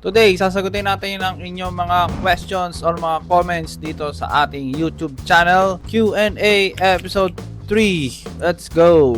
Today, sasagutin natin ang inyong mga questions or mga comments dito sa ating YouTube channel, Q&A Episode 3. Let's go!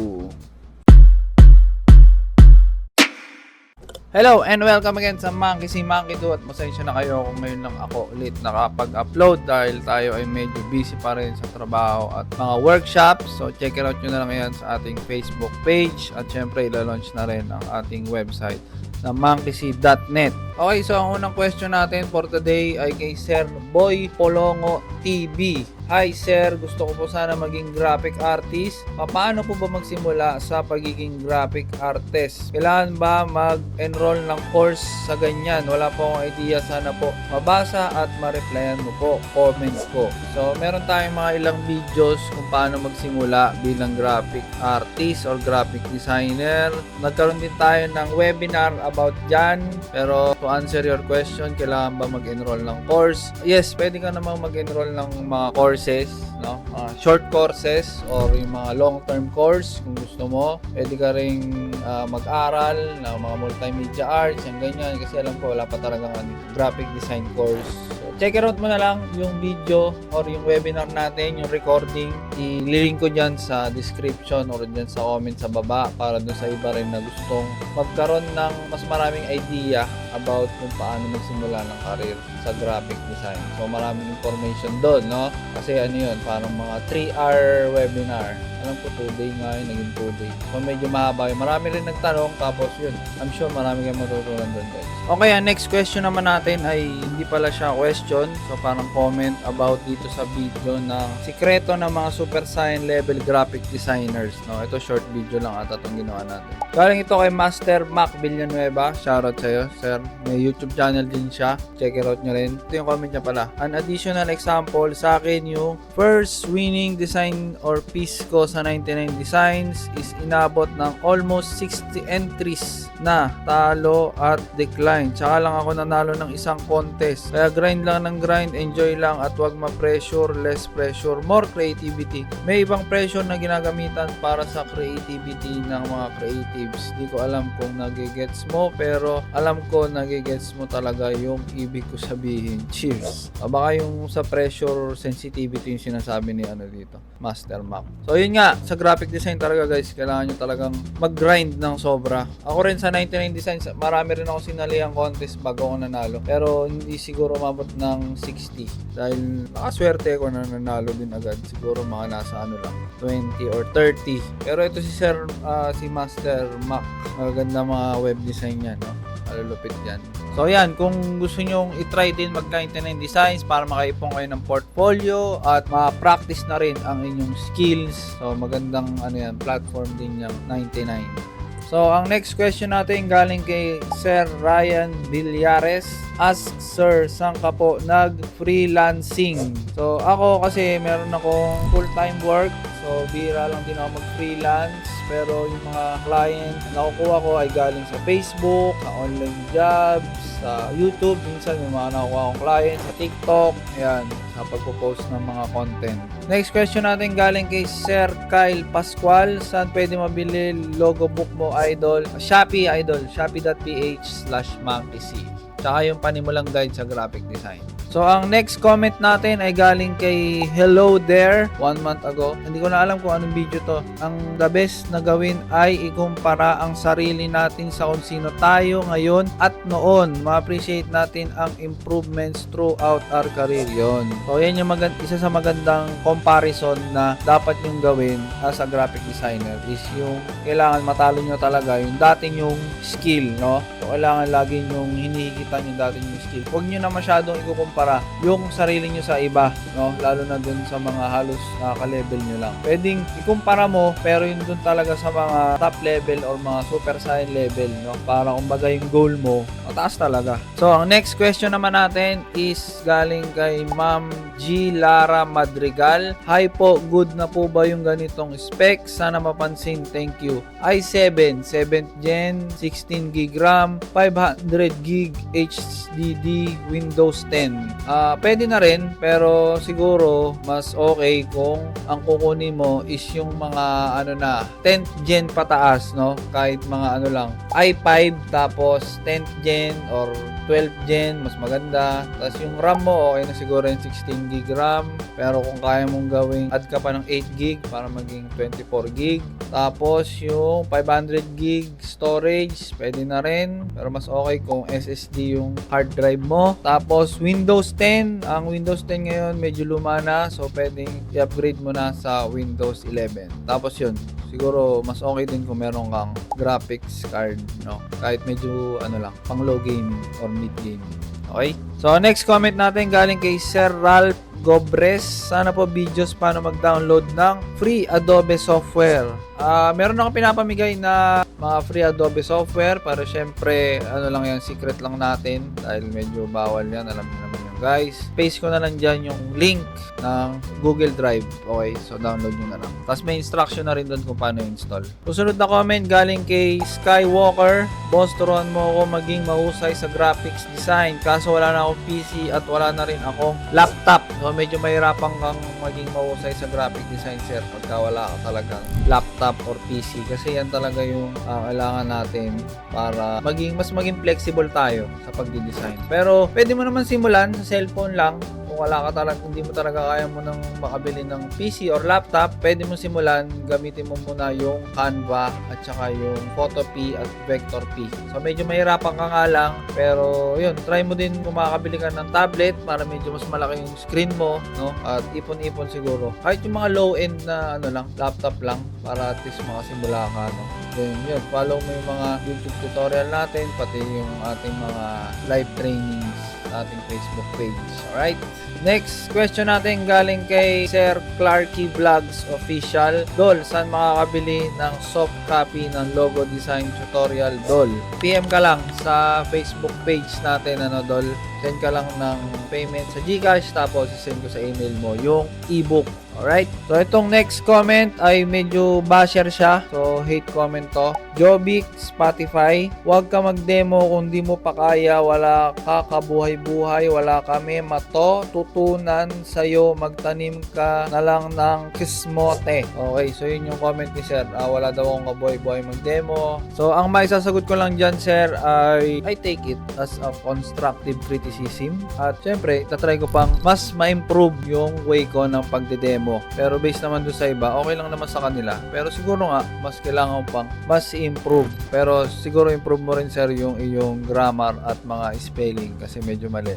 Hello and welcome again sa Monkey Si Monkey Do, at masensya na kayo kung ngayon lang ako ulit nakapag-upload dahil tayo ay medyo busy pa rin sa trabaho at mga workshops. So check it out nyo na lang yan sa ating Facebook page at syempre ila-launch na rin ang ating website na monkeysi.net. Okay, so ang unang question natin for today ay kay Sir Boy Polongo TV. Hi sir, gusto ko po sana maging graphic artist. Paano po ba magsimula sa pagiging graphic artist? Kailangan ba mag-enroll ng course sa ganyan? Wala po akong idea, sana po mabasa at ma-replyan mo po comments ko. So meron tayong mga ilang videos kung paano magsimula bilang graphic artist or graphic designer. Nagkaroon din tayo ng webinar about dyan, pero to answer your question, kailangan ba mag-enroll ng course? Yes, pwede ka namang mag-enroll ng mga courses, no? Short courses or yung mga long-term course kung gusto mo. Pwede ka ring mag-aral ng mga multimedia arts, yung ganyan, kasi alam ko wala pa talagang graphic design course. So, check it out mo na lang yung video or yung webinar natin, yung recording. I-link ko dyan sa description or dyan sa comment sa baba para dun sa iba rin na gustong magkaroon ng mas maraming idea about kung paano magsimula ng career sa graphic design. So maraming information doon, no? Kasi ano yun, parang mga 3-hour webinar. Alam ko 2-day nga yun, naging 2-day. So medyo mahaba yun. Marami rin nagtanong, tapos yun, I'm sure marami kayong matutunan doon, guys. Okay, ang next question naman natin ay hindi pala siya question. So parang comment about dito sa video ng sikreto ng mga Super Saiyan level graphic designers, no? Ito short video lang ata itong ginawa natin. Galing ito kay Master Mac Villanueva. Shoutout sa'yo, sir. May YouTube channel din siya. Check it out nyo rin. Ito yung comment niya pala. An additional example sa akin, yung first winning design or piece ko sa 99 designs is inabot ng almost 60 entries na talo at decline. Tsaka lang ako nanalo ng isang contest. Kaya grind lang ng grind, enjoy lang at wag ma-pressure, less pressure, more creativity. May ibang pressure na ginagamitan para sa creativity ng mga creatives. Di ko alam kung nagigets mo, pero alam ko nagigets mo talaga yung ibig ko sabihin. Cheers! Baka yung sa pressure sensitivity yung sinasabi ni dito, Master Mac. So yun nga, sa graphic design talaga guys, kailangan nyo talagang mag-grind ng sobra. Ako rin sa 99 designs, marami rin ako sinaliang contest bago ako nanalo. Pero hindi siguro mabot ng 60. Dahil nakaswerte ako na nanalo din agad. Siguro mga nasa lang, 20 or 30. Pero ito si Sir, si Master Mac. Maganda mga web design niya, no? Malulupit yan. So yan, kung gusto nyong i-try din mag-99 designs para makaipon kayo ng portfolio at ma-practice na rin ang inyong skills. So magandang platform din yung 99. So ang next question natin galing kay Sir Ryan Villares. Ask sir, saan ka po nag-freelancing? So ako kasi meron akong full-time work. So bihira lang din ako mag-freelance. Pero yung mga client na nakukuha ko ay galing sa Facebook, sa online jobs, sa YouTube. Minsan may mga nakukuha akong client sa TikTok. Ayan, sa pagpo-post ng mga content. Next question natin galing kay Sir Kyle Pascual. Saan pwede mabili logo book mo, idol? Shopee, idol. Shopee.ph/monkeysi. Tsaka yung panimulang guide sa graphic design. So, ang next comment natin ay galing kay Hello There 1 month ago. Hindi ko na alam kung anong video to. Ang the best na gawin ay ikumpara ang sarili natin sa kung sino tayo ngayon at noon. Ma-appreciate natin ang improvements throughout our career yon. So, yan yung isa sa magandang comparison na dapat yung gawin as a graphic designer is yung kailangan matalo nyo talaga yung dating yung skill, no? So, kailangan lagi yung hinihigita yung dating yung skill. Huwag nyo na masyadong ikukumpara yung sarili nyo sa iba, no? Lalo na dun sa mga halos nakaka-level nyo lang. Pwedeng ikumpara mo, pero yun dun talaga sa mga top level or mga super saiyan level, no? Para kumbaga yung goal mo, mataas talaga. So, ang next question naman natin is galing kay Ma'am G. Lara Madrigal. Hi po, good na po ba yung ganitong spec? Sana mapansin, thank you. i7, 7th gen, 16 gig RAM, 500 gig HDD, Windows 10. Pwede na rin, pero siguro mas okay kung ang kukunin mo is yung mga 10th gen pataas, no? Kahit mga lang, i5 tapos 10th gen or 12 Gen, mas maganda. Tapos yung RAM mo, okay na siguro yung 16 gig RAM. Pero kung kaya mong gawing add ka pa ng 8 gig para maging 24 gig. Tapos yung 500 gig storage, pwede na rin. Pero mas okay kung SSD yung hard drive mo. Tapos Windows 10. Ang Windows 10 ngayon medyo luma na. So pwedeng i-upgrade mo na sa Windows 11. Tapos yun, siguro mas okay din kung meron kang graphics card, no? Kahit medyo pang low gaming or mid gaming. Okay? So next comment natin galing kay Sir Ralph Gobres. Sana po videos paano mag-download ng free Adobe software. Meron akong pinapamigay na mga free Adobe software, pero syempre lang yan, secret lang natin dahil medyo bawal yan, alam niyo naman yun guys. Paste ko na lang dyan yung link ng Google Drive. Okay, so download nyo na lang. Tapos may instruction na rin doon kung paano install. Susunod na comment galing kay Skywalker. Boss, turuan mo ako maging mahusay sa graphics design. Kaso wala na akong PC at wala na rin akong laptop. So medyo mahirapan kang maging mahusay sa graphic design, sir, pagka wala ka talagang laptop or PC. Kasi yan talaga yung kailangan natin para mas maging flexible tayo sa pagdi-design. Pero pwede mo naman simulan sa cellphone lang. Kung wala ka talaga, hindi mo talaga kaya mo nang makabili ng PC or laptop, pwede mo simulan, gamitin mo muna yung Canva at saka yung Photopea at Vector P. So medyo mahirapan ka nga lang, pero yun, try mo din kung makakabili ka ng tablet para medyo mas malaki yung screen mo, no? At ipon-ipon siguro. Kahit yung mga low-end na laptop lang para at least makasimula ka, no? Then yun, follow mo yung mga YouTube tutorial natin, pati yung ating mga live trainings sa ating Facebook page. Alright? Next question natin galing kay Sir Clarky Vlogs Official. Dol, saan makakabili ng soft copy ng logo design tutorial, Dol? PM ka lang sa Facebook page natin, Dol. Send ka lang ng payment sa GCash, tapos send ko sa email mo yung ebook. Alright? So, itong next comment ay medyo basher siya. So, hate comment to. Jobic, Spotify. Huwag ka mag-demo kung di mo pa kaya. Wala ka kabuhay-buhay. Wala kami matutunan sa'yo. Magtanim ka na lang ng kismote. Okay, so yun yung comment ni sir. Wala daw akong kabuhay-buhay mag-demo. So, ang maisasagot ko lang dyan, sir, ay I take it as a constructive criticism. At syempre, tatry ko pang mas ma-improve yung way ko ng pagde-demo. Pero based naman doon sa iba, okay lang naman sa kanila. Pero siguro nga, mas kailangan pang mas improve. Pero siguro improve mo rin, sir, yung iyong grammar at mga spelling kasi medyo mali.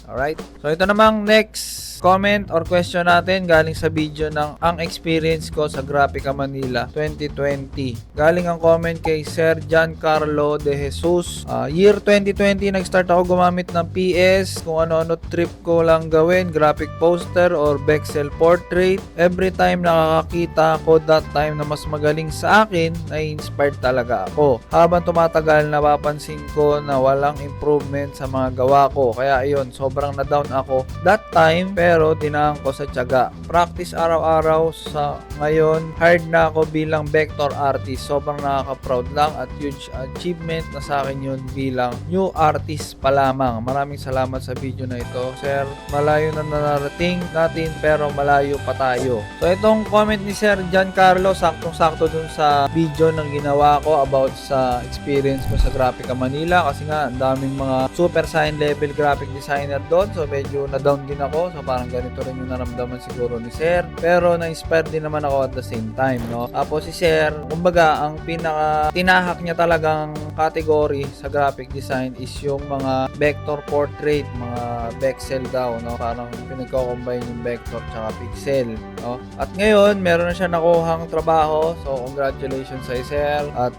Alright? So ito namang next comment or question natin galing sa video ng ang experience ko sa Graphika Manila 2020. Galing ang comment kay Sir Giancarlo De Jesus. Year 2020 nag-start ako gumamit ng PS, kung ano-ano trip ko lang gawin, graphic poster or Bexel portrait. Every time nakakakita ko that time na mas magaling sa akin, na-inspired talaga ako. Habang tumatagal, napapansin ko na walang improvement sa mga gawa ko. Kaya ayun, sobrang na-down ako that time, pero dinaan ko sa tiyaga. Practice araw-araw. Sa ngayon, hard na ako bilang vector artist. Sobrang nakaka-proud lang at huge achievement na sa akin yun bilang new artist pa lamang. Maraming salamat sa video na ito, sir. Malayo na narating natin pero malayo pa tayo. So itong comment ni Sir Giancarlo, saktong-sakto dun sa video na ginawa ko about sa experience ko sa Graphika Manila, kasi nga ang daming mga super sign level graphic designer doon. So medyo na-down din ako. So parang ganito rin yung naramdaman siguro ni Sir. Pero na-inspired din naman ako at the same time, no? Tapos si Sir, kumbaga, ang pinaka tinahak niya talagang category sa graphic design is yung mga vector portrait, mga Bexel daw, no? Parang pinagko-combine yung vector tsaka pixel, no? At ngayon, meron na siya nakuhang trabaho. So congratulations sa Sir at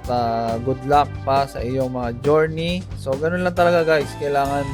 good luck pa sa iyong mga journey. So ganun lang talaga, guys. Kailangan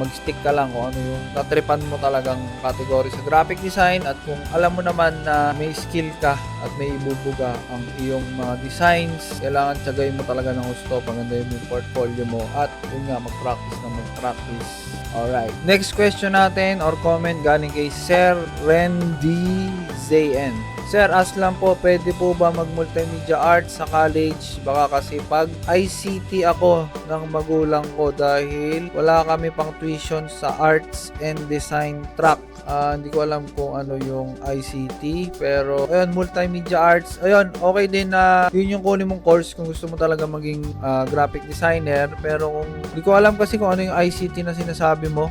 mag-stick ka lang kung ano yung tatripan mo talagang category sa graphic design, at kung alam mo naman na may skill ka at may ibubuga ang iyong mga designs, kailangan tiyagayin mo talaga ng gusto, pagandahin mo yung portfolio mo, at yun nga, mag-practice. Alright, next question natin or comment galing kay Sir Randy Zayn. Sir, ask lang po, pwede po ba mag-multimedia arts sa college? Baka kasi pag ICT ako ng magulang ko dahil wala kami pang tuition sa arts and design track. Hindi ko alam kung ano yung ICT, pero ayun, multimedia arts, ayun, okay din na yun yung kunin mong course kung gusto mo talaga maging graphic designer. Pero kung hindi ko alam kasi kung ano yung ICT na sinasabi mo,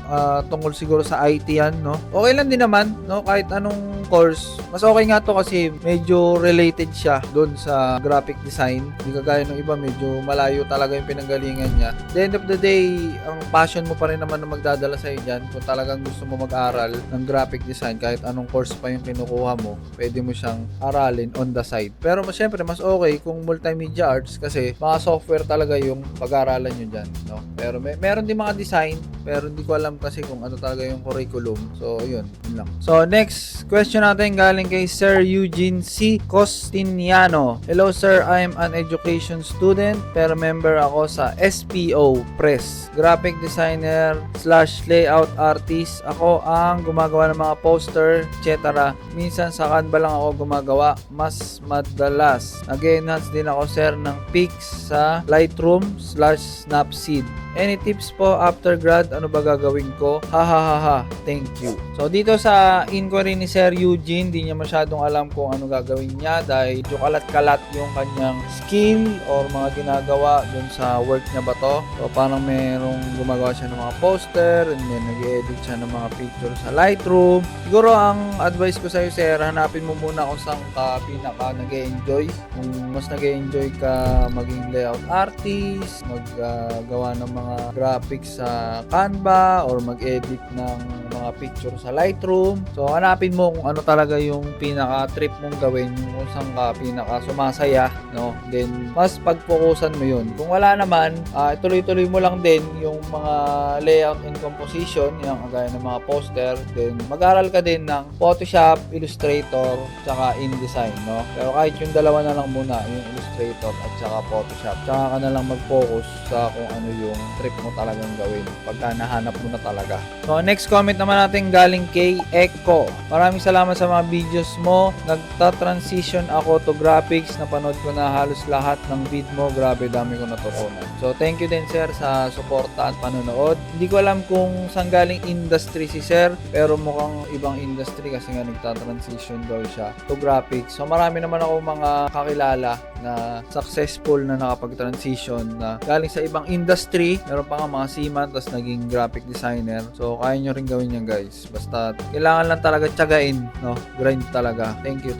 tungkol siguro sa IT yan, no? Okay lang din naman, no? Kahit anong course, mas okay nga to kasi medyo related siya doon sa graphic design. Hindi kagaya ng iba, medyo malayo talaga yung pinanggalingan niya. At the end of the day, ang passion mo pa rin naman na magdadala sa'yo dyan. Kung talagang gusto mo mag-aral ng graphic design, kahit anong course pa yung kinukuha mo, pwede mo siyang aralin on the side. Pero syempre, mas okay kung multimedia arts kasi mga software talaga yung pag-aaralan nyo dyan, no? Pero meron din mga design, pero hindi ko alam kasi kung ano talaga yung curriculum. So, yun lang. So, next question natin galing kay Sir Eugene C. Costiniano. Hello sir, I am an education student pero member ako sa SPO Press. Graphic designer / layout artist. Ako ang gumagawa ng mga poster, etc. Minsan sa Canva lang ako gumagawa. Mas madalas nag-enhance din ako sir ng pics sa Lightroom / Snapseed. Any tips po after grad? Ano ba gagawin ko? Ha. Thank you. So, dito sa inquiry ni Sir Eugene, di niya masyadong alam kung ano gagawin niya dahil kalat-kalat yung kanyang skill or mga ginagawa dun sa work niya ba to. So, parang merong gumagawa siya ng mga poster and then nag-edit siya ng mga picture sa Lightroom. Siguro, ang advice ko sa'yo, Sir, hanapin mo muna kung saan ka pinaka nag-e-enjoy. Kung mas nag-e-enjoy ka maging layout artist, maggawa ng mga graphics sa Canva or mag-edit ng mga picture sa Lightroom. So, hanapin mo kung ano talaga yung pinaka-trip mong gawin, kung saan ka pinaka-sumasaya, no? Then, mas pag-focusan mo yun. Kung wala naman, tuloy-tuloy mo lang din yung mga layout and composition, yung kagaya ng mga poster. Then, mag-aral ka din ng Photoshop, Illustrator, tsaka InDesign, no? Pero kahit yung dalawa na lang muna, yung Illustrator at tsaka Photoshop, tsaka ka na lang mag-focus sa kung ano yung trip mo talagang gawin pagka nahanap mo na talaga. So, next comment naman natin galing kay Echo. Maraming salamat sa mga videos mo. Nagta-transition ako to graphics. Napanood ko na halos lahat ng vid mo. Grabe, dami ko natutunan. So, thank you din sir sa suporta at panonood. Hindi ko alam kung saan galing industry si sir, pero mukhang ibang industry kasi nga nagta-transition daw siya to graphics. So, marami naman ako mga kakilala na successful na nakapag-transition na galing sa ibang industry. Meron pa nga mga seaman tapos naging graphic designer. So, kaya nyo rin gawin yan guys. Basta, kailangan lang talaga tiyagain, no? Grind talaga. Thank you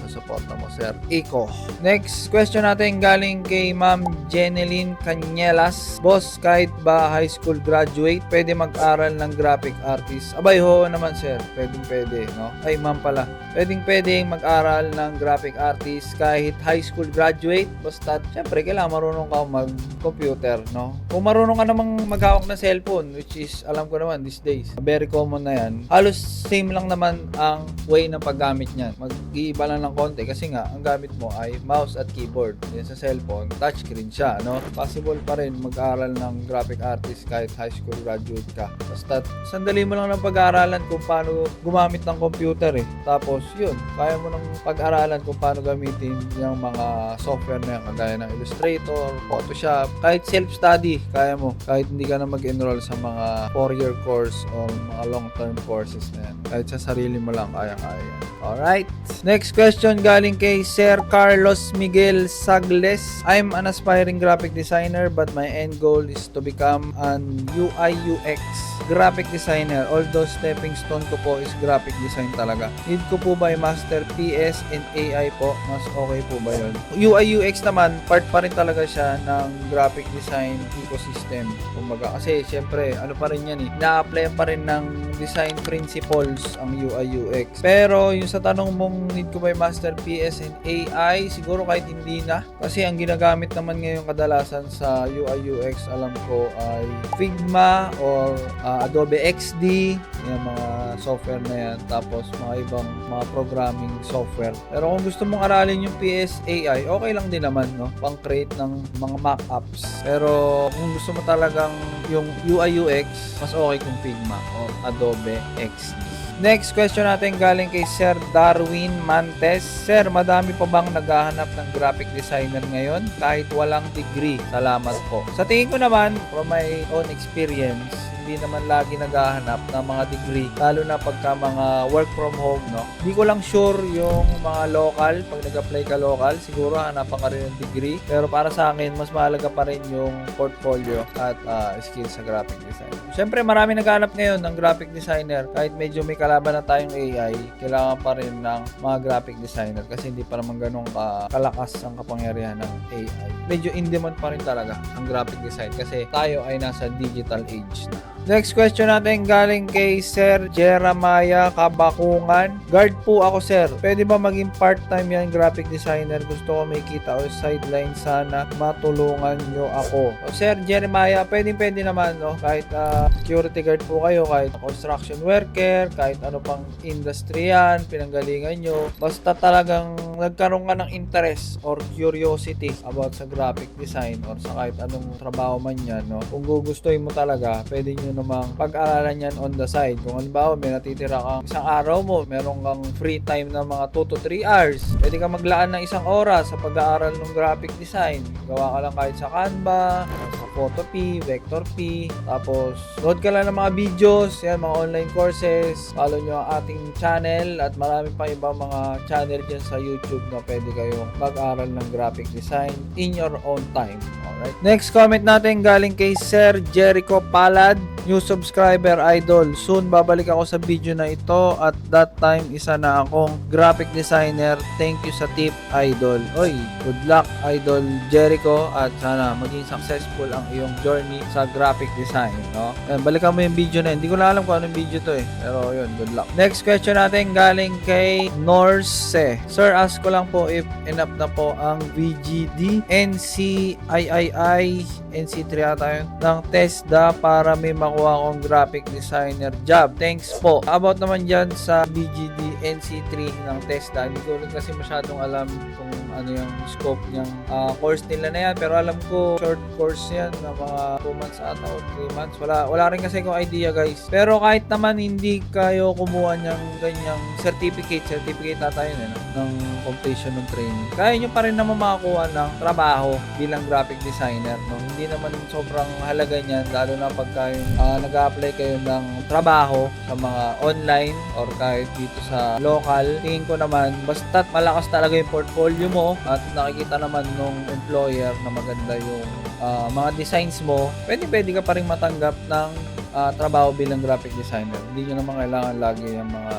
sa suporta mo, Sir Iko. Next question natin galing kay Ma'am Jeneline Canielas. Boss, kahit ba high school graduate, pwede mag-aral ng graphic artist? Abay, ho naman sir. Pwede, no? Ay, ma'am pala. Pwedeng mag-aral ng graphic artist kahit high school graduate. Basta, syempre, kailangan marunong ka mag-computer, no? Kung marunong ka namang maghawak ng cellphone, which is, alam ko naman, these days, very common na yan. Halos same lang naman ang way ng paggamit niyan. Mag-iiba lang ng konti kasi nga, ang gamit mo ay mouse at keyboard. Yan sa cellphone, touchscreen siya, no? Possible pa rin mag-aral ng graphic artist kahit high school graduate ka. Basta, sandali mo lang ng pag-aaralan kung paano gumamit ng computer eh. Tapos, yun, kaya mo ng pag-aralan kung paano gamitin yung mga software na yan, kagaya ng Illustrator, Photoshop, kahit self-study, kaya mo. Kahit hindi ka na mag-enroll sa mga 4-year course o mga long-term courses na yan. Kahit sa sarili mo lang, kaya-kaya yan. Alright. Next question galing kay Sir Carlos Miguel Sagles. I'm an aspiring graphic designer but my end goal is to become an UI UX graphic designer. Although stepping stone ko po is graphic design talaga. Need ko po ba i-master PS and AI po? Mas okay po ba yun? UI UX naman, part pa rin talaga siya ng graphic design ecosystem. Kumbaga, kasi syempre, ano pa rin yan eh, na-apply pa rin ng design principles ang UI UX. Pero yung sa tanong mong need ko ba i-master PS and AI, siguro kahit hindi na. Kasi ang ginagamit naman ngayon kadalasan sa UI UX, alam ko ay Figma or Adobe XD, yung mga software na yan, tapos mga ibang mga programming software. Pero kung gusto mong aralin yung PS AI, okay lang din naman, no? Pang create ng mga mock-ups. Pero kung gusto mo talagang yung UI UX, mas okay kung Figma or Adobe XD. Next question natin galing kay Sir Darwin Mantes. Sir, madami pa bang naghahanap ng graphic designer ngayon kahit walang degree? Salamat po. Sa tingin ko naman, from my own experience, hindi naman lagi naghahanap ng mga degree, lalo na pagka mga work from home, no? Hindi ko lang sure yung mga local, pag nag-apply ka local, siguro hanapan ka rin ng degree. Pero para sa akin, mas mahalaga pa rin yung portfolio at skills sa graphic design. Siyempre, marami naghahanap ngayon ng graphic designer. Kahit medyo may kalaban na tayong AI, kailangan pa rin ng mga graphic designer kasi hindi pa naman ganun kalakas ang kapangyarihan ng AI. Medyo in demand pa rin talaga ang graphic design kasi tayo ay nasa digital age na. Next question natin galing kay Sir Jeremiah Kabakungan. Guard po ako, sir. Pwede ba maging part-time yan graphic designer? Gusto ko may kita o sideline, sana matulungan nyo ako. O, Sir Jeremiah, pwede naman, no? Kahit security guard po kayo, kahit construction worker, kahit ano pang industry yan, pinanggalingan nyo. Basta talagang nagkaroon ka ng interest or curiosity about sa graphic design or sa kahit anong trabaho man yan, no? Kung gugustuhin mo talaga, pwede nyo namang pag-aralan yan on the side. Kung halimbawa may natitira kang isang araw mo, meron kang free time na mga 2 to 3 hours, pwede ka maglaan ng isang oras sa pag-aaral ng graphic design. Gawa ka lang kahit sa Canva, sa Photopea, Vectorpea, tapos load ka lang ng mga videos, yan, mga online courses. Follow nyo ang ating channel at marami pa ibang mga channel dyan sa YouTube na pwede kayong mag-aral ng graphic design in your own time. Alright. Next comment natin galing kay Sir Jericho Palad. New subscriber, idol. Soon babalik ako sa video na ito at that time isa na akong graphic designer. Thank you sa tip, idol. Oy, good luck, idol Jericho, at sana maging successful ang iyong journey sa graphic design, no? Ayan, balikan mo yung video na yun. Hindi ko na alam kung anong video to eh. Pero yun, good luck. Next question natin galing kay Norse. Sir, ask ko lang po if enough na po ang VGD, NCII, NC3 ata yun, ng TESDA para may makuha akong graphic designer job. Thanks po. About naman dyan sa BGD NC3 ng TESDA, hindi ko rin kasi masyadong alam kung ano yung scope niyang course nila na yan. Pero alam ko, short course yan na mga 2 months ata o 3 months. Wala rin kasi kong idea, guys. Pero kahit naman hindi kayo kumuha niyang ganyang certificate ata yun, no? Ng completion ng training, kaya nyo pa rin naman makakuha ng trabaho bilang graphic designer, no? Hindi naman sobrang halaga niyan, lalo na pagka nag-a-apply kayo ng trabaho sa mga online or kahit dito sa local. Tingin ko naman, basta't malakas talaga yung portfolio mo at nakikita naman nung employer na maganda yung mga designs mo, pwede ka pa rin matanggap ng trabaho bilang graphic designer. Hindi nyo naman kailangan lagi yung mga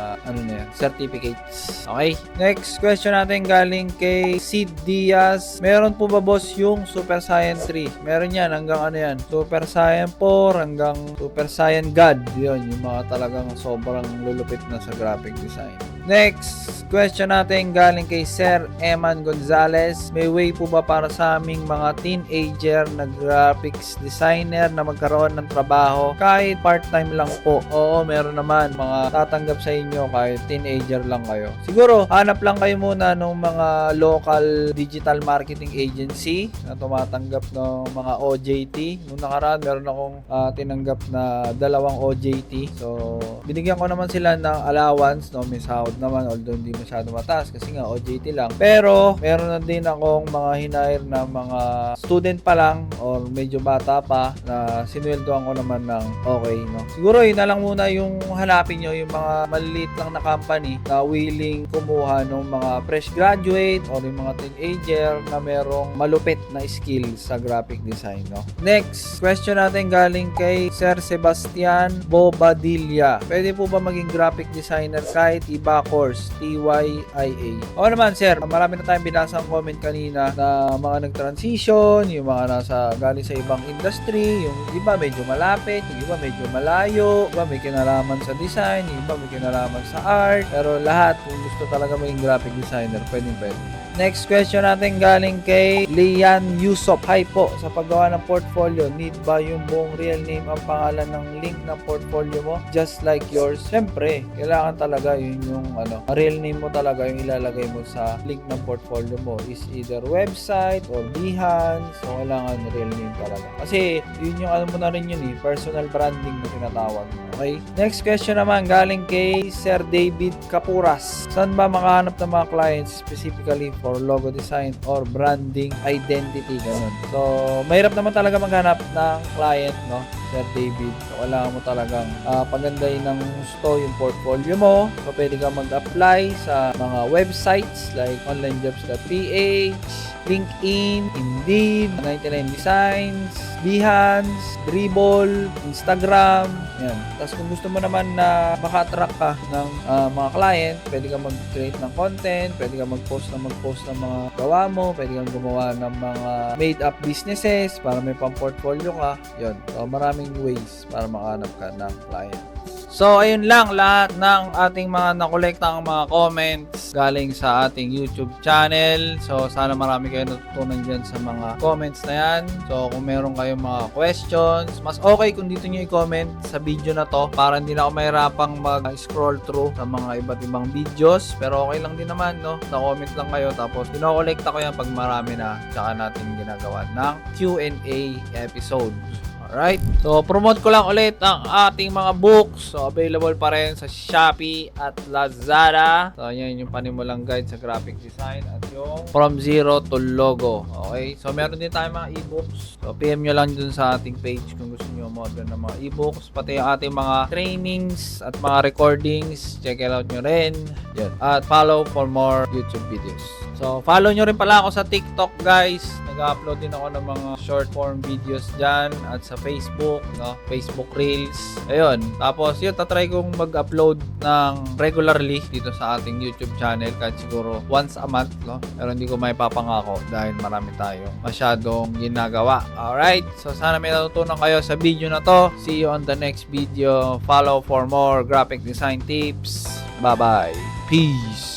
certificates. Okay? Next question natin galing kay Sid Diaz. Meron po ba, boss, yung Super Saiyan 3? Meron yan hanggang yan? Super Saiyan 4 hanggang Super Saiyan God. Yun, yung mga talagang sobrang lulupit na sa graphic design. Next question natin galing kay Sir Eman Gonzalez. May way po ba para sa aming mga teenager na graphics designer na magkaroon ng trabaho kahit part-time lang po? Oo, meron naman. Mga tatanggap sa inyo kahit teenager lang kayo. Siguro, hanap lang kayo muna ng mga local digital marketing agency na tumatanggap ng mga OJT. Nung nakaraan, meron akong tinanggap na 2 OJT. So, binigyan ko naman sila ng allowance, no? May sahod naman, although hindi masyado mataas kasi nga OJT lang. Pero meron na din akong mga hinire na mga student pa lang or medyo bata pa na sinweldoan ko naman ng okay, no? Siguro yun na lang muna yung hanapin nyo, yung mga maliliit lang na company na willing kumuha ng mga fresh graduate or yung mga teenager na merong malupit na skill sa graphic design, no? Next question natin galing kay Sir Sebastian Bobadilla. Pwede po ba maging graphic designer kahit iba course, TYIA? Oo naman, sir. Marami na tayong binasa ang comment kanina na mga nag-transition, yung mga nasa galing sa ibang industry, yung iba medyo malapit, yung iba medyo malayo, yung iba may kinalaman sa design, yung iba may kinalaman sa art. Pero lahat, kung gusto talaga maging graphic designer, pwede. Next question natin galing kay Lian Yusop. Hi po, sa paggawa ng portfolio, need ba yung buong real name ang pangalan ng link ng portfolio mo? Just like yours? Siyempre, kailangan talaga yun yung real name mo talaga yung ilalagay mo sa link ng portfolio mo. Is either website or Behance. So, kailangan real name talaga. Kasi, yun yung mo na rin yun personal branding na tinatawag. Okay? Next question naman galing kay Sir David Capuras. Saan ba makahanap ng mga clients specifically for logo design or branding identity? Ganun. So, mahirap naman talaga maghanap ng client, no? Sir David. So, kailangan mo talagang pagandahin ng gusto yung portfolio mo. So, pwede ka mag-apply sa mga websites like onlinejobs.ph, LinkedIn, Indeed, 99 Designs, Behance, Dribbble, Instagram, yan. Tapos kung gusto mo naman na maka-attract ka ng mga client, pwede ka mag-create ng content, pwede ka mag-post ng mga gawa mo, pwede kang gumawa ng mga made-up businesses para may pang-portfolio ka. Yun. So, maraming ways para makahanap ka ng client. So, ayun lang lahat ng ating mga nakolektang mga comments galing sa ating YouTube channel. So, sana marami kayo natutunan dyan sa mga comments na yan. So, kung meron kayong mga questions, mas okay kung dito nyo i-comment sa video na to para hindi na ako mahirapang mag-scroll through sa mga iba't ibang videos. Pero okay lang din naman, no? Na-comment lang kayo. Tapos, kinokolekta ko yan pag marami na. Tsaka natin ginagawa ng Q&A episode. Alright? So, promote ko lang ulit ang ating mga books. So, available pa rin sa Shopee at Lazada. So, yan yung panimulang guide sa graphic design at yung From Zero to Logo. Okay? So, meron din tayong mga ebooks. So, PM nyo lang dun sa ating page kung gusto nyo modern ng mga ebooks. Pati yung ating mga trainings at mga recordings. Check it out nyo rin. Yan. At follow for more YouTube videos. So, follow nyo rin pala ako sa TikTok, guys. Nag-upload din ako ng mga short form videos dyan at sa Facebook, no? Facebook Reels. Ayun. Tapos, yun, tatry kong mag-upload ng regularly dito sa ating YouTube channel kahit siguro once a month, no? Pero hindi ko may papangako dahil marami tayong masyadong ginagawa. Alright? So, sana may natutunan kayo sa video na to. See you on the next video. Follow for more graphic design tips. Bye-bye. Peace.